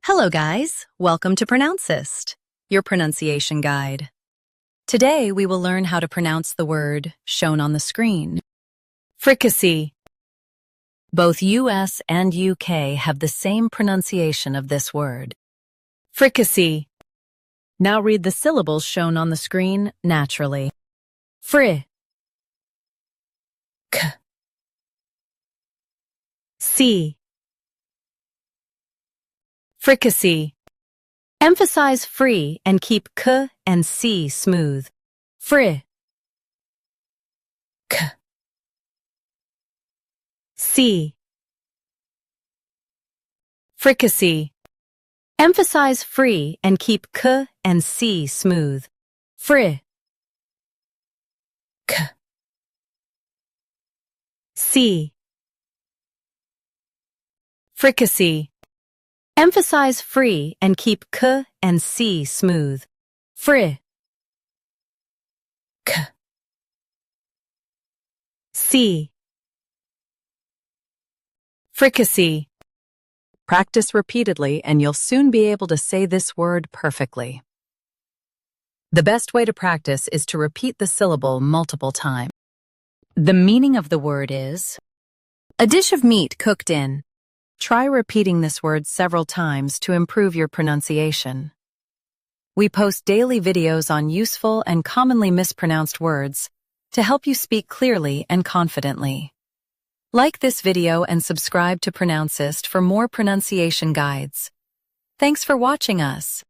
Hello guys, welcome to Pronouncist, your pronunciation guide. Today we will learn how to pronounce the word shown on the screen. Fricassee. Both US and UK have the same pronunciation of this word. Fricassee. Now read the syllables shown on the screen naturally. Fri. K. See. Fricassee. Emphasize free and keep k and c smooth. Fri. K. See. Fricassee. Emphasize free and keep k and c smooth. Fri. K. See. Fricassee. Emphasize free and keep k and c smooth. Fri. K. See. Fricassee. Practice repeatedly and you'll soon be able to say this word perfectly. The best way to practice is to repeat the syllable multiple times. The meaning of the word is a dish of meat cooked in. Try repeating this word several times to improve your pronunciation. We post daily videos on useful and commonly mispronounced words to help you speak clearly and confidently. Like this video and subscribe to Pronouncist for more pronunciation guides. Thanks for watching us.